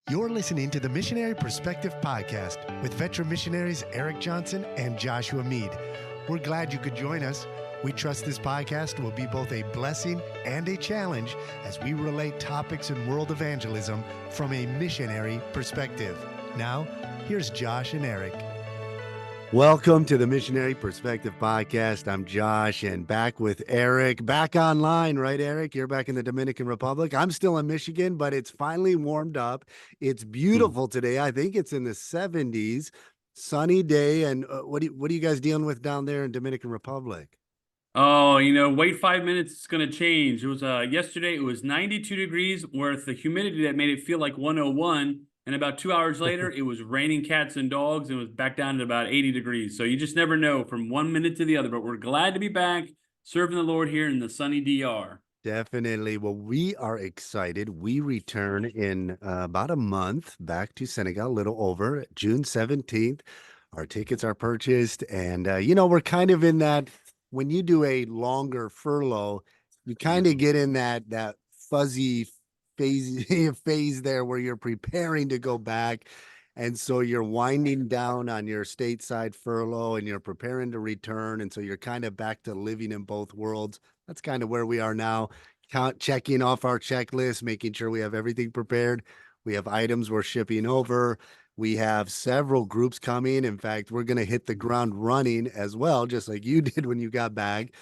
You're listening to the Missionary Perspective Podcast with veteran missionaries Erik Johnson and Joshua Mead. We're glad you could join us. We trust this podcast will be both a blessing and a challenge as we relate topics in world evangelism from a missionary perspective. Now, here's Josh and Erik. Welcome to the Missionary Perspective Podcast. I'm Josh and back with Erik. Back online, right, Erik? You're back in the Dominican Republic. I'm still in Michigan, but it's finally warmed up. It's beautiful today. I think it's in the 70s, sunny day. And what are you guys dealing with down there in Dominican Republic? Oh, wait 5 minutes, it's going to change. It was yesterday, it was 92 degrees with the humidity that made it feel like 101. And about 2 hours later, it was raining cats and dogs and it was back down to about 80 degrees. So you just never know from 1 minute to the other. But we're glad to be back serving the Lord here in the sunny DR. Definitely. Well, we are excited. We return in about a month back to Senegal, a little over June 17th. Our tickets are purchased. And, we're kind of in that, when you do a longer furlough, you kind of get in that fuzzy phase there where you're preparing to go back. And so you're winding down on your stateside furlough and you're preparing to return. And so you're kind of back to living in both worlds. That's kind of where we are now, checking off our checklist, making sure we have everything prepared. We have items we're shipping over. We have several groups coming. In fact, we're going to hit the ground running as well, just like you did when you got back.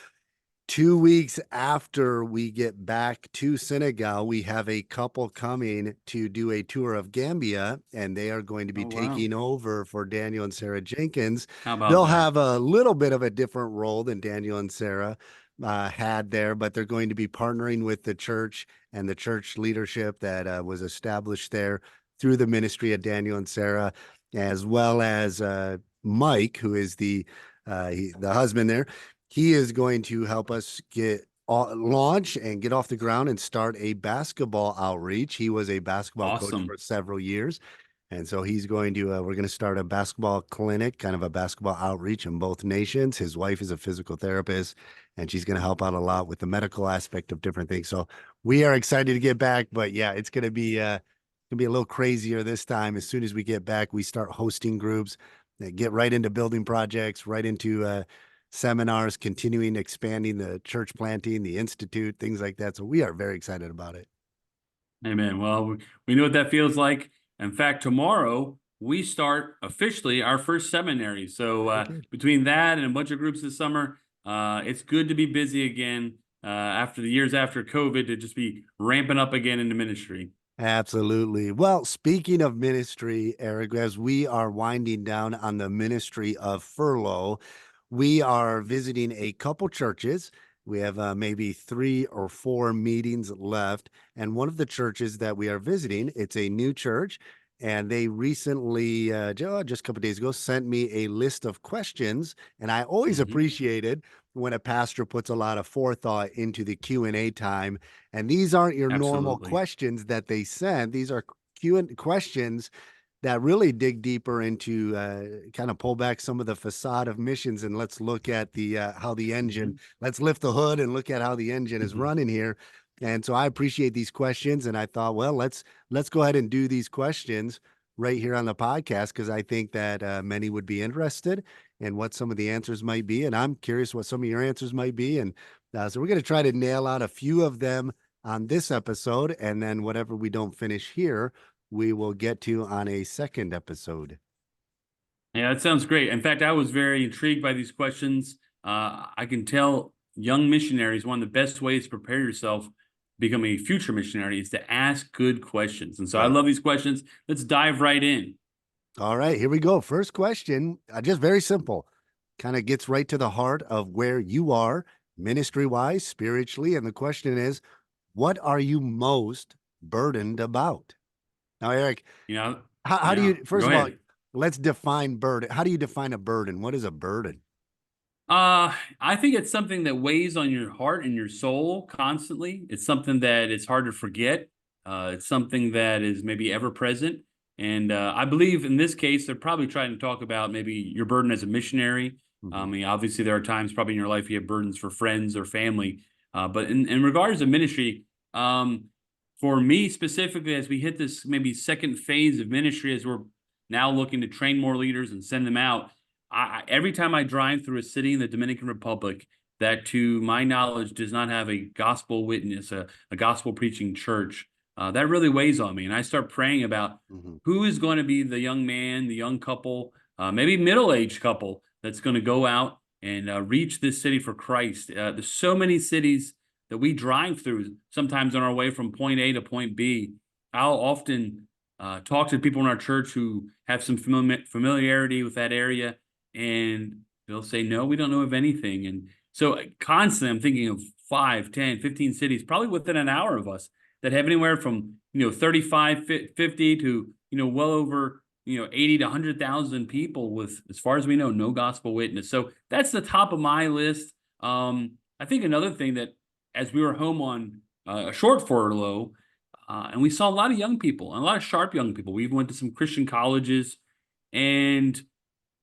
2 weeks after we get back to Senegal, we have a couple coming to do a tour of Gambia, and they are going to be taking over for Daniel and Sarah Jenkins. How about They'll that? have a little bit of a different role than Daniel and Sarah had there, but they're going to be partnering with the church and the church leadership that was established there through the ministry of Daniel and Sarah, as well as Mike, who is the husband there. He is going to help us launch and get off the ground and start a basketball outreach. He was a basketball coach for several years. And so he's going to, we're going to start a basketball clinic, kind of a basketball outreach in both nations. His wife is a physical therapist, and she's going to help out a lot with the medical aspect of different things. So we are excited to get back, but yeah, it's going to be a little crazier this time. As soon as we get back, we start hosting groups that get right into building projects, right into, seminars, continuing expanding the church planting, the institute, things like that. So we are very excited about it. Amen. Well, we know what that feels like. In fact, tomorrow we start officially our first seminary. So between that and a bunch of groups this summer, it's good to be busy again after the years after COVID, to just be ramping up again into ministry. Absolutely. Well, speaking of ministry, Erik, as we are winding down on the ministry of furlough, we are visiting a couple churches. We have maybe 3 or 4 meetings left. And one of the churches that we are visiting, it's a new church. And they recently, just a couple of days ago, sent me a list of questions. And I always appreciated when a pastor puts a lot of forethought into the Q&A time. And these aren't your normal questions that they send. These are questions that really dig deeper into kind of pull back some of the facade of missions, and let's look at the how the engine, let's lift the hood and look at how the engine is running here. And so I appreciate these questions, and I thought, well, let's go ahead and do these questions right here on the podcast, because I think that many would be interested in what some of the answers might be, and I'm curious what some of your answers might be. And so we're going to try to nail out a few of them on this episode, and then whatever we don't finish here, we will get to on a second episode. Yeah, that sounds great. In fact, I was very intrigued by these questions. I can tell young missionaries, one of the best ways to prepare yourself to become a future missionary is to ask good questions. And so I love these questions. Let's dive right in. All right, here we go. First question, just very simple, kind of gets right to the heart of where you are ministry-wise, spiritually. And the question is, what are you most burdened about? Now, Erik, how do you, first of all, let's define burden. How do you define a burden? What is a burden? I think it's something that weighs on your heart and your soul constantly. It's something that it's hard to forget. It's something that is maybe ever present. And I believe in this case, they're probably trying to talk about maybe your burden as a missionary. I mean, obviously there are times probably in your life you have burdens for friends or family. But in regards to ministry, for me specifically, as we hit this maybe second phase of ministry, as we're now looking to train more leaders and send them out, every time I drive through a city in the Dominican Republic that, to my knowledge, does not have a gospel witness, a gospel preaching church, that really weighs on me. And I start praying about Mhm. who is going to be the young man, the young couple, maybe middle aged couple that's going to go out and reach this city for Christ. There's so many cities that we drive through sometimes on our way from point A to point B. I'll often talk to people in our church who have some familiarity with that area, and they'll say, no, we don't know of anything. And so constantly I'm thinking of 5, 10, 15 cities, probably within an hour of us, that have anywhere from, 35, 50 to, well over, 80 to 100,000 people with, as far as we know, no gospel witness. So that's the top of my list. I think another thing that, as we were home on a short furlough, and we saw a lot of young people and a lot of sharp young people. We even went to some Christian colleges, and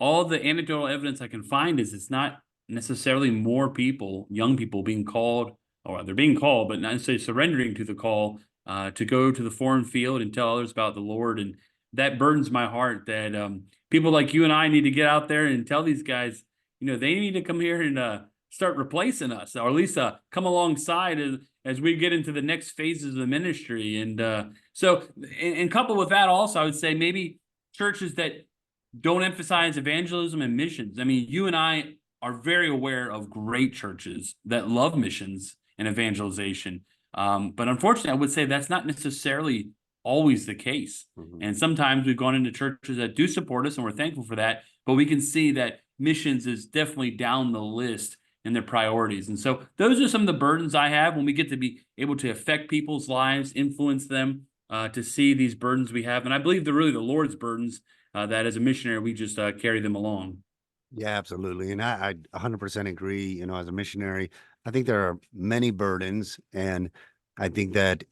all the anecdotal evidence I can find is it's not necessarily more people, young people, being called, or they're being called, but not necessarily surrendering to the call to go to the foreign field and tell others about the Lord. And that burdens my heart that people like you and I need to get out there and tell these guys, they need to come here and start replacing us, or at least come alongside as we get into the next phases of the ministry. And and coupled with that, also, I would say maybe churches that don't emphasize evangelism and missions. I mean, you and I are very aware of great churches that love missions and evangelization. But unfortunately, I would say that's not necessarily always the case. Mhm. And sometimes we've gone into churches that do support us, and we're thankful for that. But we can see that missions is definitely down the list in their priorities. And so those are some of the burdens I have when we get to be able to affect people's lives, influence them, to see these burdens we have. And I believe they're really the Lord's burdens, that as a missionary, we just carry them along. Yeah, absolutely. And I 100% agree. As a missionary, I think there are many burdens. And I think that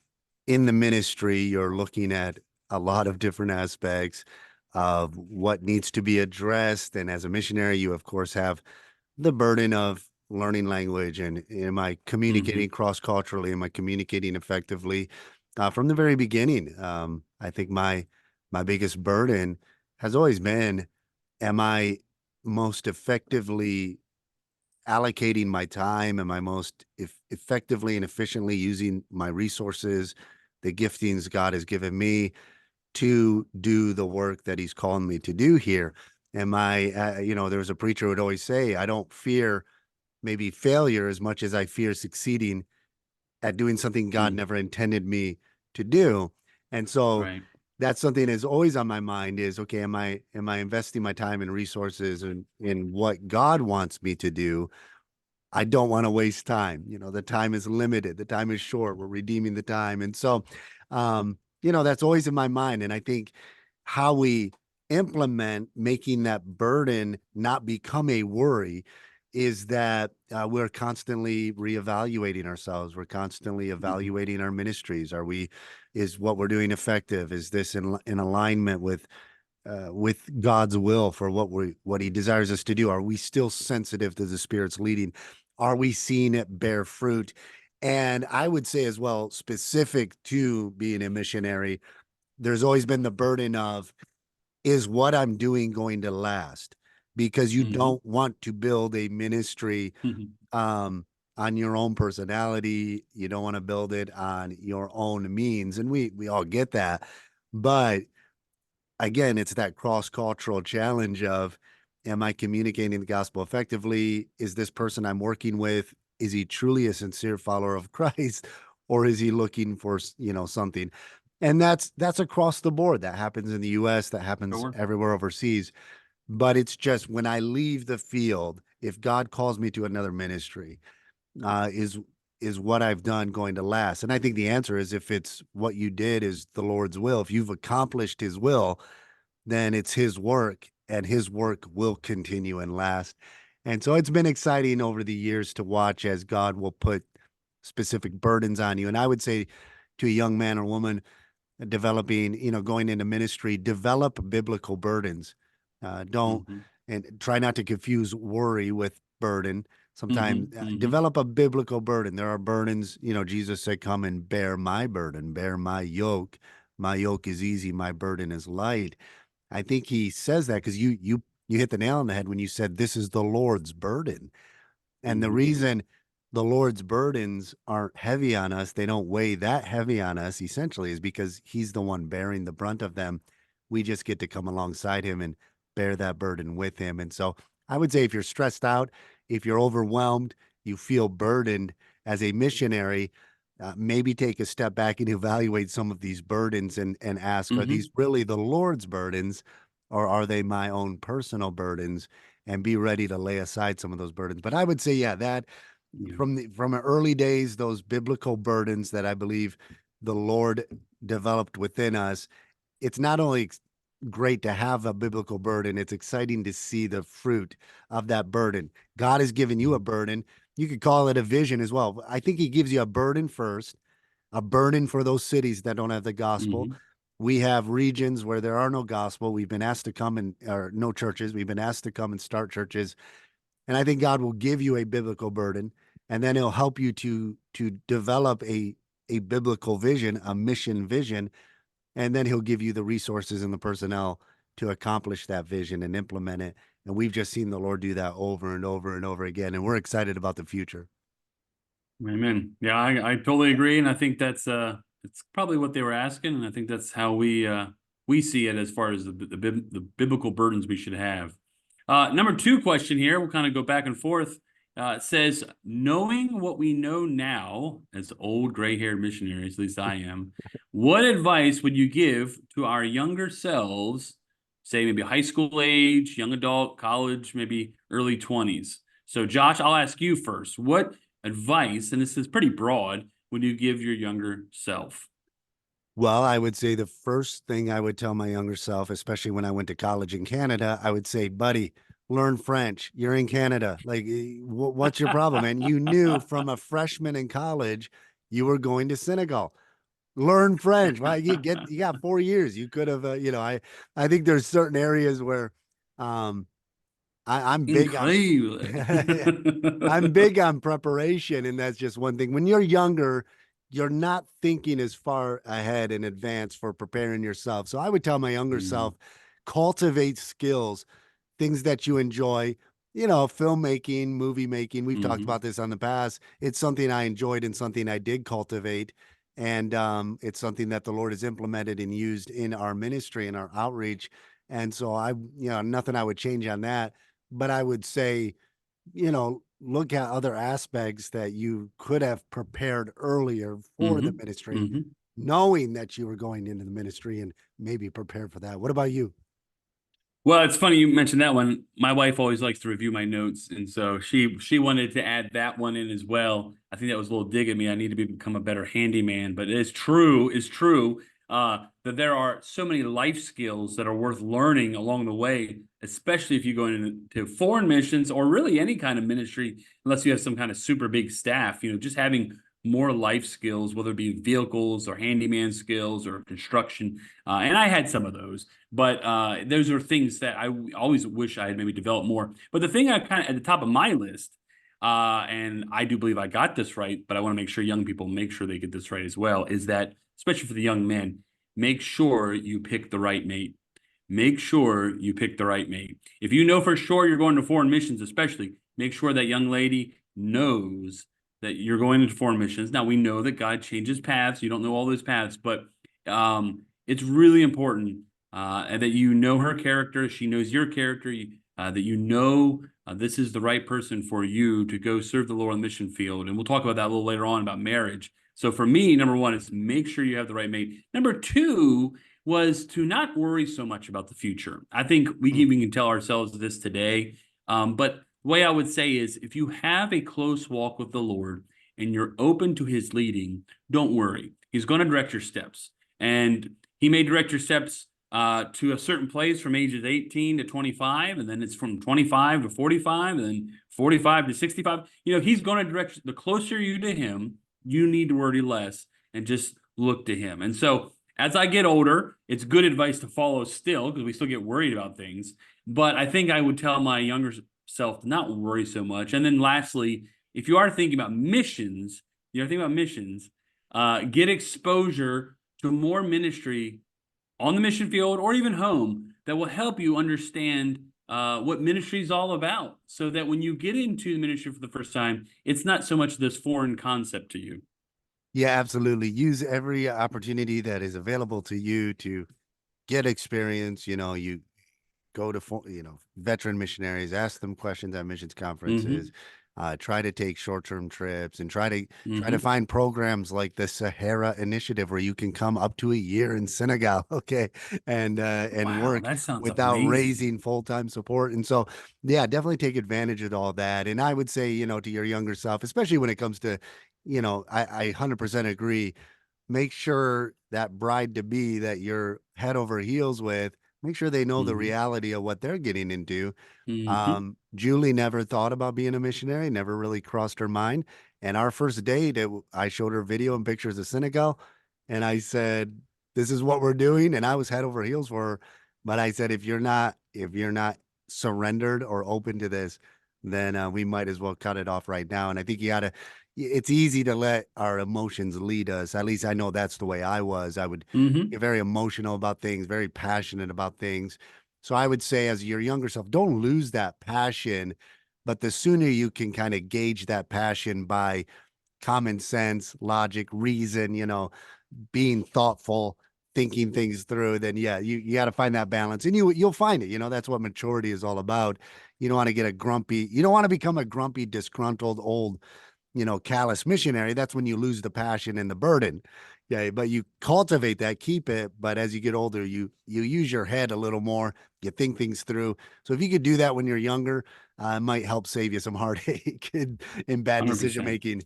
in the ministry, you're looking at a lot of different aspects of what needs to be addressed. And as a missionary, you, of course, have the burden of learning language. And am I communicating Hmm. cross culturally? Am I communicating effectively? From the very beginning, I think my biggest burden has always been, am I most effectively allocating my time? Am I most effectively and efficiently using my resources, the giftings God has given me to do the work that He's calling me to do here? Am I, there was a preacher who would always say, I don't fear maybe failure as much as I fear succeeding at doing something God Mm. never intended me to do. And so Right. that's something that's always on my mind is, okay, am I investing my time and resources in what God wants me to do? I don't want to waste time. The time is limited. The time is short. We're redeeming the time. And so, that's always in my mind. And I think how we implement making that burden not become a worry is that we're constantly reevaluating ourselves. We're constantly Mhm. evaluating our ministries. Is what we're doing effective? Is this in alignment with God's will for what He desires us to do? Are we still sensitive to the Spirit's leading? Are we seeing it bear fruit? And I would say as well, specific to being a missionary, there's always been the burden of, is what I'm doing going to last? Because you Mhm. don't want to build a ministry Mhm. um, on your own personality. You don't want to build it on your own means, and we all get that. But again, it's that cross-cultural challenge of, am I communicating the gospel effectively? Is this person I'm working with, is he truly a sincere follower of Christ, or is he looking for, something? And that's across the board. That happens in the US, that happens Sure. everywhere overseas. But it's just when I leave the field, if God calls me to another ministry, uh, is is what I've done going to last? And I think the answer is, if it's what you did is the Lord's will, if you've accomplished His will, then it's His work, and His work will continue and last. And so it's been exciting over the years to watch as God will put specific burdens on you. And I would say to a young man or woman developing, going into ministry, develop biblical burdens. Don't Mhm. and try not to confuse worry with burden. Sometimes Mm-hmm. Mm-hmm. develop a biblical burden. There are burdens, Jesus said, come and bear my burden, bear my yoke. My yoke is easy, my burden is light. I think he says that because you hit the nail on the head when you said this is the Lord's burden. And the Mm-hmm. reason the Lord's burdens aren't heavy on us, they don't weigh that heavy on us, essentially, is because He's the one bearing the brunt of them. We just get to come alongside Him and bear that burden with Him. And so I would say if you're stressed out, if you're overwhelmed, you feel burdened as a missionary, maybe take a step back and evaluate some of these burdens and ask, are these Mm-hmm. really the Lord's burdens or are they my own personal burdens? And be ready to lay aside some of those burdens. But I would say, yeah, that Yeah. from early days, those biblical burdens that I believe the Lord developed within us, it's not only great to have a biblical burden, it's exciting to see the fruit of that burden. God has given you a burden. You could call it a vision as well. I think He gives you a burden first, a burden for those cities that don't have the gospel. Mm-hmm. We have regions where there are no gospel. We've been asked to come and, or no churches. We've been asked to come and start churches. And I think God will give you a biblical burden, and then He'll help you to develop a biblical vision, a mission vision, and then He'll give you the resources and the personnel to accomplish that vision and implement it. And we've just seen the Lord do that over and over and over again, and we're excited about the future. Amen. Yeah, I totally agree, and I think that's probably what they were asking, and I think that's how we see it as far as the biblical burdens we should have. Number two question here, we'll kind of go back and forth. It says, knowing what we know now as old gray-haired missionaries, at least I am, what advice would you give to our younger selves, say maybe high school age, young adult, college, maybe early 20s? So, Josh, I'll ask you first. What advice, and this is pretty broad, would you give your younger self? Well, I would say the first thing I would tell my younger self, especially when I went to college in Canada, I would say, buddy, learn French. You're in Canada. Like, what's your problem? And you knew from a freshman in college, you were going to Senegal. Learn French, right? You got 4 years. You could have, I think there's certain areas where, um, I'm big on Incredible. I'm big on preparation, and that's just one thing. When you're younger, you're not thinking as far ahead in advance for preparing yourself. So I would tell my younger Mm, self, cultivate skills, things that you enjoy. Filmmaking, movie making. We've talked mhm, about this on the past. It's something I enjoyed and something I did cultivate. And it's something that the Lord has implemented and used in our ministry and our outreach. And so nothing I would change on that. But I would say, look at other aspects that you could have prepared earlier for the mhm, ministry, mhm. knowing that you were going into the ministry and maybe prepared for that. What about you? Well, it's funny you mentioned that one. My wife always likes to review my notes, and so she wanted to add that one in as well. I think that was a little dig at me. I need to become a better handyman, but it's true that there are so many life skills that are worth learning along the way, especially if you go into foreign missions or really any kind of ministry, unless you have some kind of super big staff. Just having more life skills, whether it be vehicles or handyman skills or construction. And I had some of those. But those are things that I always wish I had maybe developed more. But the thing I kind of at the top of my list, and I do believe I got this right, but I want to make sure young people make sure they get this right as well, is that especially for the young men, make sure you pick the right mate. Make sure you pick the right mate. If you know for sure you're going to foreign missions, especially, make sure that young lady knows that you're going into foreign missions. Now we know that God changes paths. You don't know all those paths, but it's really important and that you know her character, she knows your character, that you know this is the right person for you to go serve the Lord on the mission field. And we'll talk about that a little later on about marriage. So for me, number one is make sure you have the right mate. Number two was to not worry so much about the future. I think we can tell ourselves this today. But the way I would say is if you have a close walk with the Lord and you're open to his leading, don't worry. He's going to direct your steps. And he may direct your steps to a certain place from ages 18 to 25, and then it's from 25 to 45, and then 45 to 65. He's going to direct you. The closer you to him, you need to worry less and just look to him. And so as I get older, it's good advice to follow still because we still get worried about things. But I think I would tell my self to not worry so much. And then lastly, if you are thinking about missions, get exposure to more ministry on the mission field or even home that will help you understand what ministry is all about, so that when you get into the ministry for the first time, it's not so much this foreign concept to you. Yeah, absolutely. Use every opportunity that is available to you to get experience. You go to veteran missionaries, ask them questions at missions conferences, Mm-hmm. try to take short-term trips, and try to Mm-hmm. find programs like the Sahara Initiative where you can come up to a year in Senegal, okay, and Wow, work that sounds without amazing. raising full-time support. And so, yeah, definitely take advantage of all that. And I would say, to your younger self, especially when it comes to, I 100% agree, make sure that bride to be that you're head over heels with, make sure they know the Mm-hmm. reality of what they're getting into. Mm-hmm. Julie never thought about being a missionary, never really crossed her mind. And our first date, I showed her video and pictures of Senegal, and I said, "This is what we're doing." And I was head over heels for her. But I said, if you're not surrendered or open to this, then we might as well cut it off right now. And I think you gotta. It's easy to let our emotions lead us. At least I know that's the way I was. I would Mm-hmm. get very emotional about things, very passionate about things. So I would say, as your younger self, don't lose that passion, but the sooner you can kind of gauge that passion by common sense, logic, reason, being thoughtful, thinking things through, then yeah, you got to find that balance, and you'll find it. That's what maturity is all about. You don't want to get a grumpy, you don't want to become a grumpy, disgruntled old, callous missionary. That's when you lose the passion and the burden. Yeah, but you cultivate that, keep it. But as you get older, you use your head a little more. You think things through. So if you could do that when you're younger, it might help save you some heartache in bad decision 100%. making.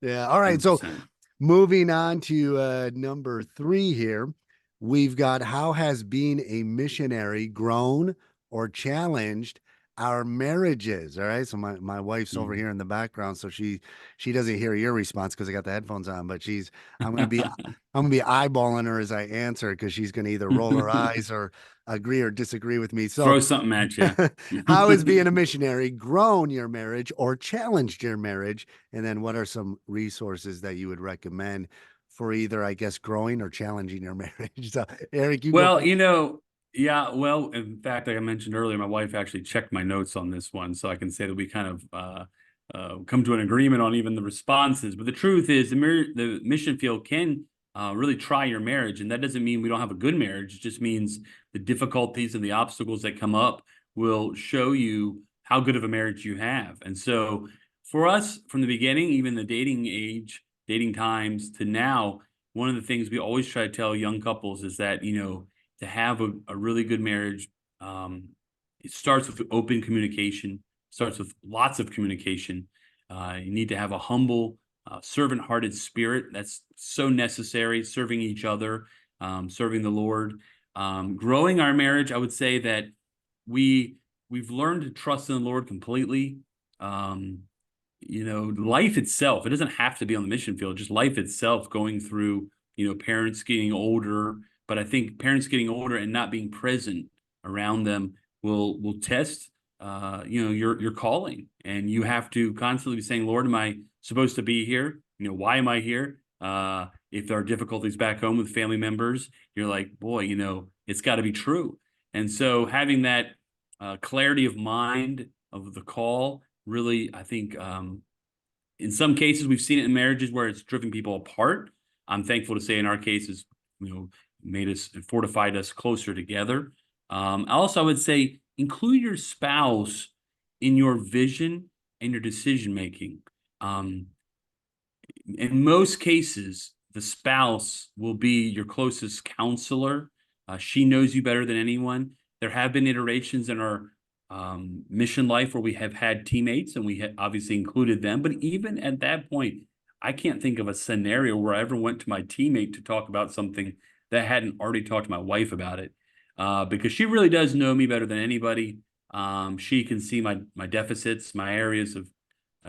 Yeah. All right. So 100%. moving on to number 3 here, we've got, how has being a missionary grown or challenged our marriages? All right. So my wife's over here in the background, so she doesn't hear your response because I got the headphones on, but I'm gonna be eyeballing her as I answer, because she's gonna either roll her eyes or agree or disagree with me. So Throw something at you. how has being a missionary grown your marriage or challenged your marriage? And then what are some resources that you would recommend for either, I guess, growing or challenging your marriage? So, Erik, you go Well, first. yeah, well, in fact, like I mentioned earlier, my wife actually checked my notes on this one, so I can say that we kind of come to an agreement on even the responses. But the truth is, the mission field can really try your marriage, and that doesn't mean we don't have a good marriage. It just means the difficulties and the obstacles that come up will show you how good of a marriage you have. And so, for us, from the beginning, even the dating age, dating times to now, one of the things we always try to tell young couples is that, to have a really good marriage, it starts with open communication, starts with lots of communication. You need to have a humble, servant-hearted spirit. That's so necessary, serving each other, serving the Lord. Growing our marriage, I would say that we we've learned to trust in the Lord completely. Um, life itself, it doesn't have to be on the mission field, just life itself, going through, parents getting older. But I think parents getting older and not being present around them will test, your calling. And you have to constantly be saying, Lord, am I supposed to be here? Why am I here? If there are difficulties back home with family members, you're like, boy, it's got to be true. And so having that clarity of mind of the call, really, I think, in some cases we've seen it in marriages where it's driven people apart. I'm thankful to say in our cases, made us and fortified us closer together. Also, I would say include your spouse in your vision and your decision making. Um, in most cases, the spouse will be your closest counselor. She knows you better than anyone. There have been iterations in our mission life where we have had teammates, and we obviously included them. But even at that point, I can't think of a scenario where I ever went to my teammate to talk about something that I hadn't already talked to my wife about it, because she really does know me better than anybody. She can see my deficits, my areas of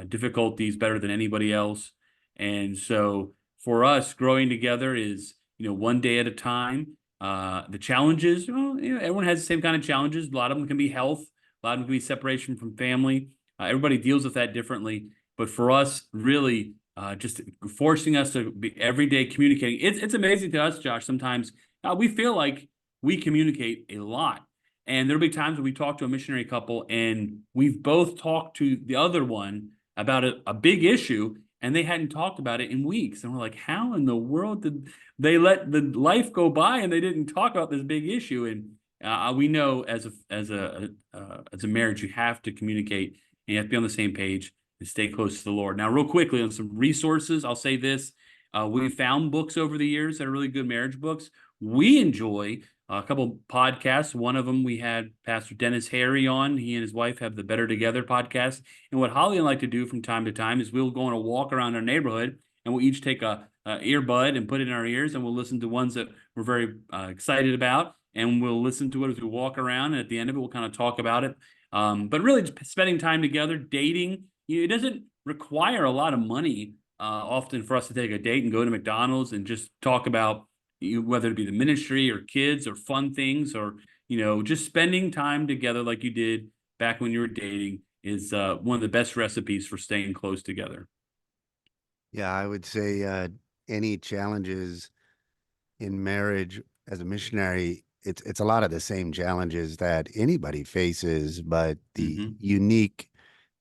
difficulties better than anybody else. And so for us, growing together is, one day at a time. The challenges, well, everyone has the same kind of challenges. A lot of them can be health. A lot of them can be separation from family. Everybody deals with that differently. But for us, really, just forcing us to be every day communicating. It's amazing to us, Josh. Sometimes we feel like we communicate a lot. And there'll be times when we talk to a missionary couple and we've both talked to the other one about a big issue and they hadn't talked about it in weeks. And we're like, how in the world did they let the life go by and they didn't talk about this big issue? And we know as a marriage, you have to communicate and you have to be on the same page and stay close to the Lord. Now, real quickly on some resources, I'll say this: we found books over the years that are really good marriage books. We enjoy a couple podcasts. One of them we had Pastor Dennis Harry on. He and his wife have the Better Together podcast. And what Holly and I like to do from time to time is we'll go on a walk around our neighborhood and we'll each take a earbud and put it in our ears and we'll listen to ones that we're very excited about and we'll listen to it as we walk around. And at the end of it, we'll kind of talk about it. But really, just spending time together, dating, it doesn't require a lot of money often for us to take a date and go to McDonald's and just talk about whether it be the ministry or kids or fun things or just spending time together like you did back when you were dating is one of the best recipes for staying close together. Yeah, I would say any challenges in marriage as a missionary, it's a lot of the same challenges that anybody faces, but the Hmm. unique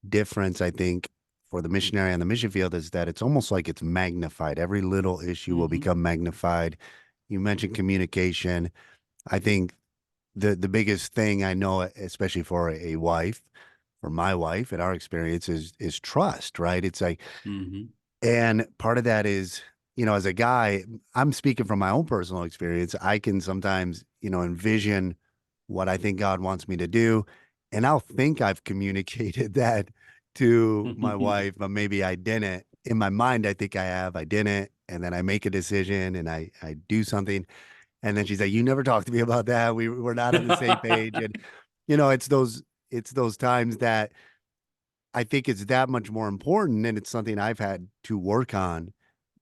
difference, I think, for the missionary on the mission field is that it's almost like it's magnified. Every little issue will Hmm. become magnified. You mentioned communication. I think the biggest thing I know, especially for a wife, for my wife, in our experience, is trust, right? It's like, Hmm. and part of that is, as a guy, I'm speaking from my own personal experience. I can sometimes, envision what I think God wants me to do. And I'll think I've communicated that to my wife, but maybe I didn't. In my mind, I think I have, I didn't. And then I make a decision and I do something. And then she's like, you never talked to me about that. We're not on the same page. And, it's those times that I think it's that much more important. And it's something I've had to work on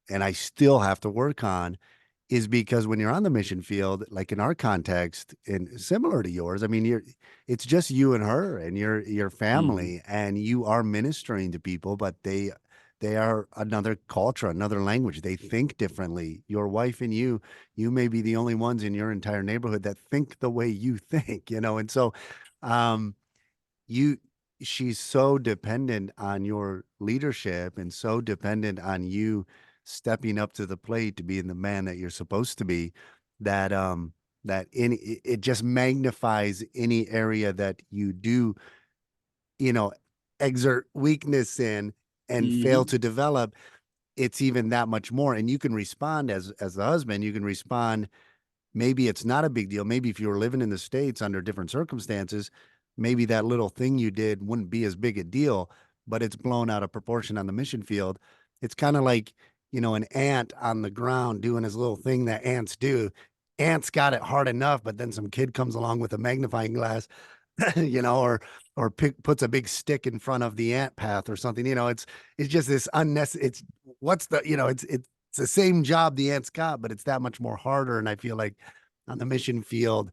and I still have to work on is because when you're on the mission field, like in our context and similar to yours, I mean, it's just you and her and your Hmm. family and you are ministering to people, but they are another culture, another language. They think differently. Your wife and you may be the only ones in your entire neighborhood that think the way you think, and so um you she's so dependent on your leadership and so dependent on you stepping up to the plate to being the man that you're supposed to be that it just magnifies any area that you do you know exert weakness in and fail Hmm. to develop. It's even that much more, and you can respond as the husband. You can respond. Maybe it's not a big deal. Maybe if you were living in the States under different circumstances, maybe that little thing you did wouldn't be as big a deal, but it's blown out of proportion on the mission field. It's kind of like, an ant on the ground doing his little thing that ants do. Ants got it hard enough, but then some kid comes along with a magnifying glass, puts a big stick in front of the ant path or something. It's just this unnecessary. It's what's the it's the same job the ants got, but it's that much more harder. And I feel like on the mission field,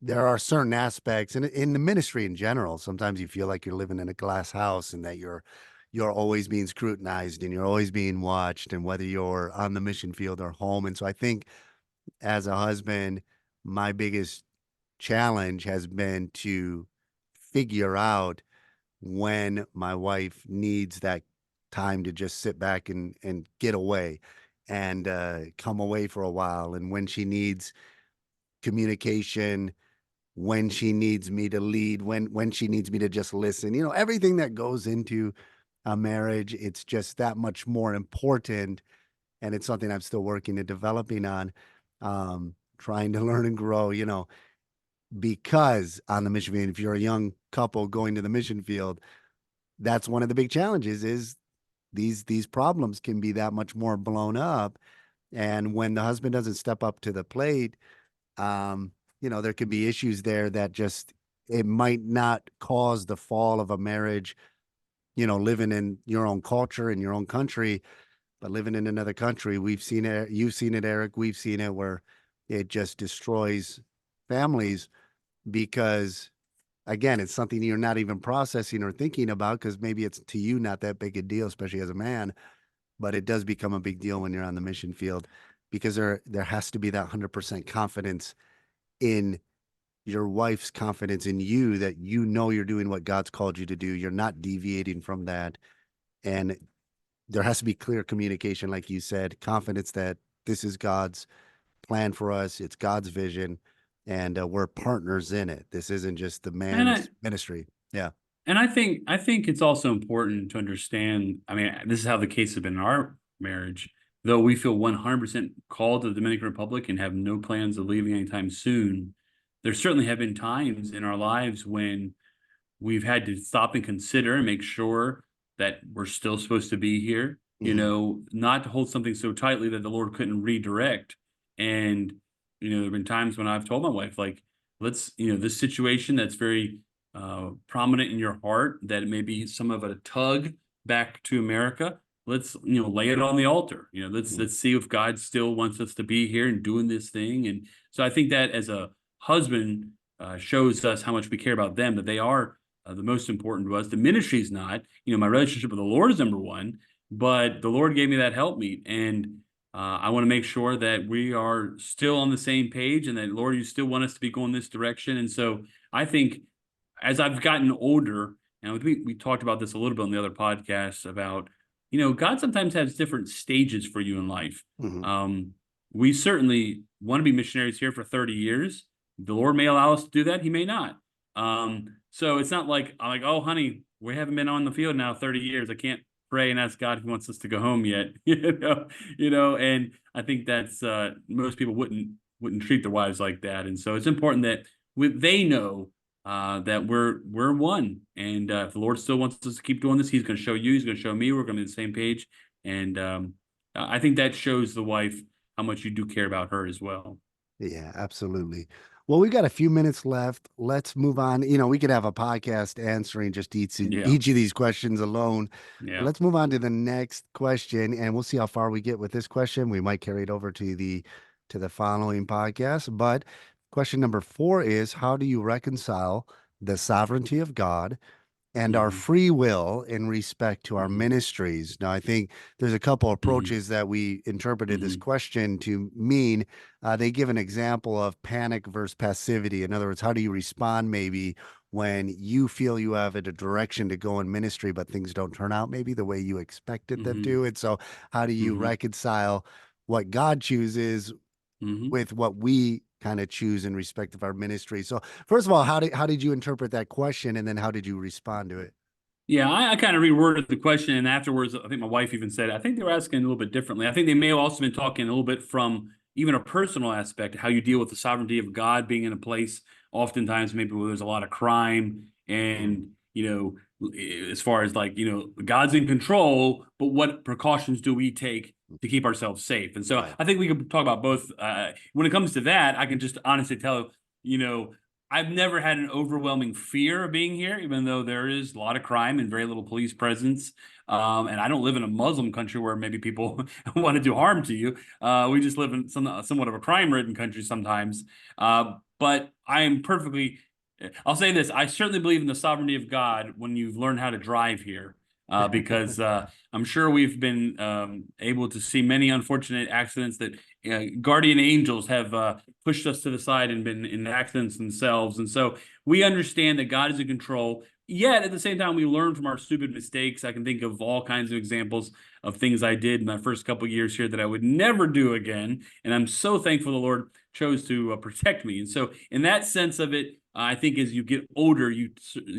there are certain aspects, and in the ministry in general, sometimes you feel like you're living in a glass house and that you're always being scrutinized and you're always being watched, and whether you're on the mission field or home. And so I think as a husband, my biggest challenge has been to figure out when my wife needs that time to just sit back and get away and come away for a while, and when she needs communication, when she needs me to lead, when she needs me to just listen. Everything that goes into a marriage, it's just that much more important, and it's something I'm still working and developing on, trying to learn and grow. Because on the mission field, if you're a young couple going to the mission field, that's one of the big challenges is these problems can be that much more blown up. And when the husband doesn't step up to the plate, um, there could be issues there that just it might not cause the fall of a marriage, living in your own culture in your own country, but living in another country, we've seen it, you've seen it, Eric, we've seen it where it just destroys families because again, it's something you're not even processing or thinking about because maybe it's to you not that big a deal, especially as a man, but it does become a big deal when you're on the mission field because there has to be that 100% confidence in your wife's confidence in you that you know you're doing what God's called you to do. You're not deviating from that. And there has to be clear communication, like you said, confidence that this is God's plan for us, it's God's vision, and we're partners in it. This isn't just the And I man's ministry. Yeah. and I think it's also important to understand. I mean, this is how the case has been in our marriage. Though we feel 100% called to the Dominican Republic and have no plans of leaving anytime soon, there certainly have been times in our lives when we've had to stop and consider and make sure that we're still supposed to be here, Hmm. not to hold something so tightly that the Lord couldn't redirect. And, there have been times when I've told my wife, like, let's, this situation that's very prominent in your heart, that it may be some of a tug back to America. Let's, lay it on the altar. Let's see if God still wants us to be here and doing this thing. And so I think that as a husband shows us how much we care about them, that they are the most important to us. The ministry is not. My relationship with the Lord is number one, but the Lord gave me that helpmeet, and I want to make sure that we are still on the same page, and that Lord, you still want us to be going this direction. And so I think as I've gotten older, and we talked about this a little bit on the other podcasts about, God sometimes has different stages for you in life. Hmm. Um, we certainly want to be missionaries here for 30 years. The Lord may allow us to do that. He may not. So it's not like I'm like, oh, honey, we haven't been on the field now 30 years. I can't pray and ask God if He wants us to go home yet. And I think that's most people wouldn't treat their wives like that. And so it's important that they know that we're one. And if the Lord still wants us to keep doing this, He's going to show you. He's going to show me. We're going to be on the same page. And I think that shows the wife how much you do care about her as well. Yeah, absolutely. Well, we got a few minutes left. Let's move on. We could have a podcast answering just Yeah, each of these questions alone. But yeah. let's move on to the next question, and we'll see how far we get with this question. We might carry it over to the following podcast. But question number 4 is, how do you reconcile the sovereignty of God and our Hmm. free will in respect to our Hmm. ministries? Now, I think there's a couple Hmm. approaches that we interpreted this Hmm. question to mean. They give an example of panic versus passivity. In other words, how do you respond maybe when you feel you have a direction to go in ministry, but things don't turn out maybe the way you expected them Hmm. to? And so, how do you Hmm. reconcile what God chooses Hmm. with what we kind of choose in respect of our ministry? So, first of all, how did you interpret that question, and then how did you respond to it? Yeah, I kind of reworded the question, and afterwards, I think my wife even said, I think they were asking a little bit differently. I think they may have also been talking a little bit from even a personal aspect, how you deal with the sovereignty of God being in a place, oftentimes maybe where there's a lot of crime, Mhm. and as far as like God's in control, but what precautions do we take to keep ourselves safe? And so Right. I think we could talk about both. When it comes to that, I can just honestly tell you know I've never had an overwhelming fear of being here, even though there is a lot of crime and very little police presence. And I don't live in a Muslim country where maybe people want to do harm to you. We just live in somewhat of a crime-ridden country sometimes. But I am perfectly. I'll say this: I certainly believe in the sovereignty of God when you've learned how to drive here, because I'm sure we've been able to see many unfortunate accidents that guardian angels have pushed us to the side and been in accidents themselves. And so we understand that God is in control. Yet at the same time, we learn from our stupid mistakes. I can think of all kinds of examples of things I did in my first couple of years here that I would never do again. And I'm so thankful the Lord chose to protect me. And so, in that sense of it, I think as you get older, you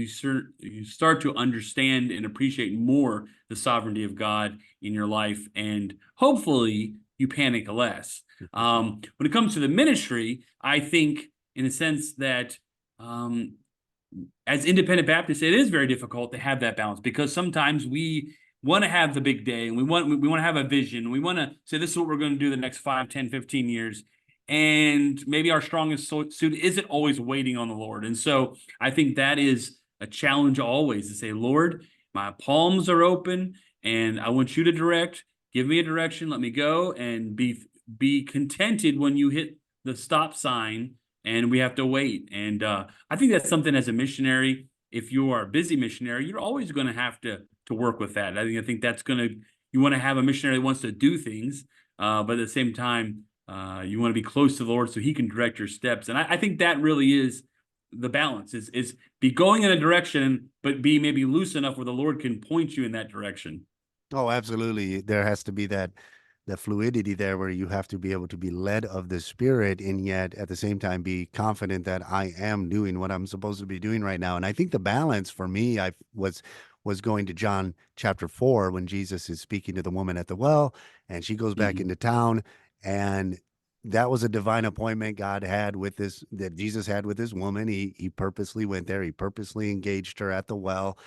start to understand and appreciate more the sovereignty of God in your life, and hopefully you panic less. When it comes to the ministry, I think in a sense that as independent Baptists, it is very difficult to have that balance because sometimes we want to have the big day and we want to have a vision. We want to say this is what we're going to do the next 5, 10, 15 years. And maybe our strongest suit isn't always waiting on the Lord. And so I think that is a challenge always to say, Lord, my palms are open and I want you to direct. Give me a direction. Let me go and be contented when you hit the stop sign and we have to wait. And I think that's something as a missionary, if you are a busy missionary, you're always going to have to work with that. I think that's going to, you want to have a missionary that wants to do things, but at the same time, you want to be close to the Lord so He can direct your steps. And I think that really is the balance, is be going in a direction, but be maybe loose enough where the Lord can point you in that direction. Oh, absolutely. There has to be that fluidity there where you have to be able to be led of the Spirit and yet at the same time be confident that I am doing what I'm supposed to be doing right now. And I think the balance for me, I was going to John chapter 4 when Jesus is speaking to the woman at the well and she goes back Hmm. into town, and that was a divine appointment God had with this, that Jesus had with this woman. He purposely went there. He purposely engaged her at the well,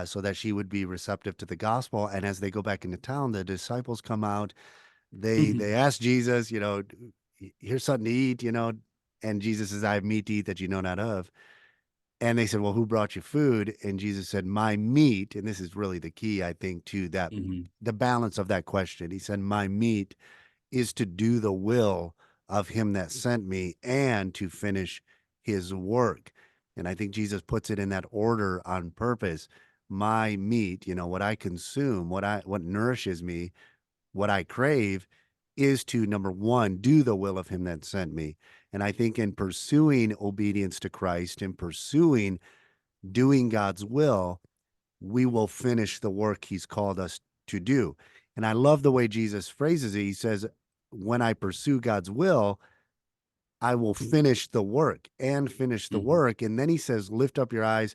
so that she would be receptive to the gospel. And as they go back into town, the disciples come out. They Hmm. ask Jesus, here's something to eat, and Jesus says, I have meat to eat that you know not of. And they said, well, who brought you food? And Jesus said, my meat. And this is really the key, I think, to that, Hmm. the balance of that question. He said, my meat is to do the will of him that sent me and to finish his work. And I think Jesus puts it in that order on purpose. My meat, what I consume, what nourishes me, what I crave is to, number one, do the will of him that sent me. And I think in pursuing obedience to Christ and pursuing doing God's will, we will finish the work he's called us to do. And I love the way Jesus phrases it. He says, when I pursue God's will, I will finish the work and finish the Hmm. work. And then he says, lift up your eyes.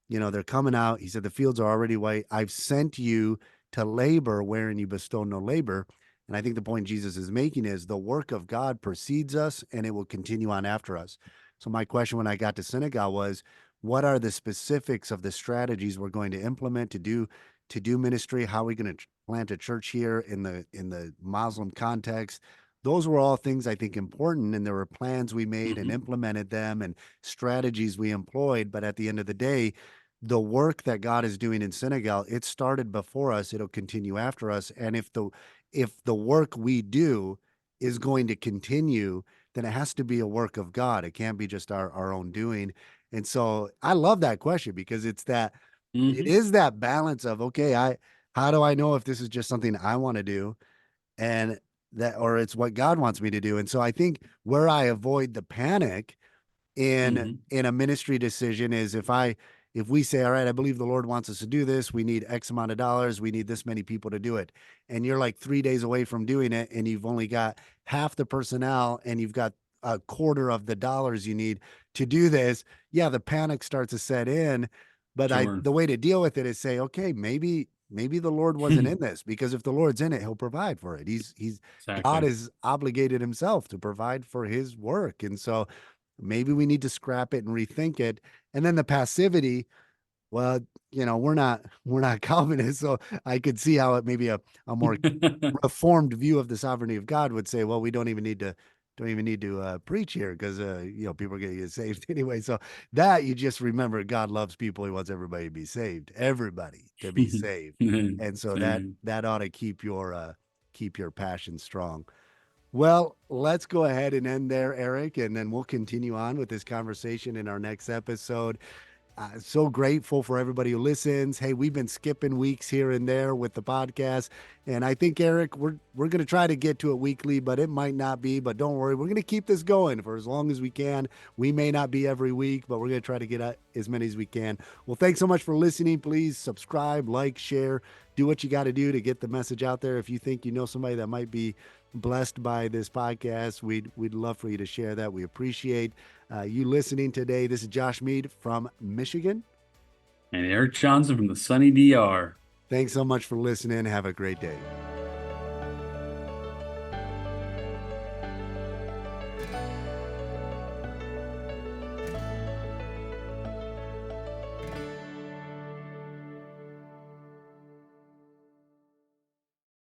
They're coming out. He said, the fields are already white. I've sent you to labor wherein you bestow no labor. And I think the point Jesus is making is the work of God precedes us and it will continue on after us. So my question when I got to Senegal was, what are the specifics of the strategies we're going to implement to do ministry? How are we going to plant a church here in the Muslim context? Those were all things I think important, and there were plans we made and Hmm. implemented them and strategies we employed. But at the end of the day, the work that God is doing in Senegal, it started before us, it'll continue after us. And if the work we do is going to continue, then it has to be a work of God. It can't be just our own doing. And so I love that question because it Hmm. is that balance of, okay, how do I know if this is just something I want to do and that, or it's what God wants me to do? And so I think where I avoid the panic in Hmm. in a ministry decision is if we say, all right, I believe the Lord wants us to do this, we need X amount of dollars, we need this many people to do it, and you're like 3 days away from doing it and you've only got half the personnel and you've got a quarter of the dollars you need to do this. Yeah, the panic starts to set in. But Sure. the way to deal with it is say, okay, maybe the Lord wasn't in this, because if the Lord's in it, he'll provide for it. He's God Exactly. is obligated himself to provide for his work. And so maybe we need to scrap it and rethink it. And then the passivity, well, we're not Calvinists, so I could see how it maybe a more reformed view of the sovereignty of God would say, well, we don't even need to preach here because people are going to get saved anyway. So that you just remember, God loves people. He wants everybody to be saved, everybody to be saved, and so that Same. that ought to keep your passion strong. Well, let's go ahead and end there, Eric, and then we'll continue on with this conversation in our next episode. So grateful for everybody who listens. Hey, we've been skipping weeks here and there with the podcast, and I think, Eric, we're going to try to get to it weekly, but it might not be. But don't worry, we're going to keep this going for as long as we can. We may not be every week, but we're going to try to get as many as we can. Well, thanks so much for listening. Please subscribe, like, share, do what you got to do to get the message out there. If you think you know somebody that might be blessed by this podcast, we'd love for you to share that. We appreciate you listening today. This is Josh Mead from Michigan. And Eric Johnson from the sunny DR. Thanks so much for listening. Have a great day.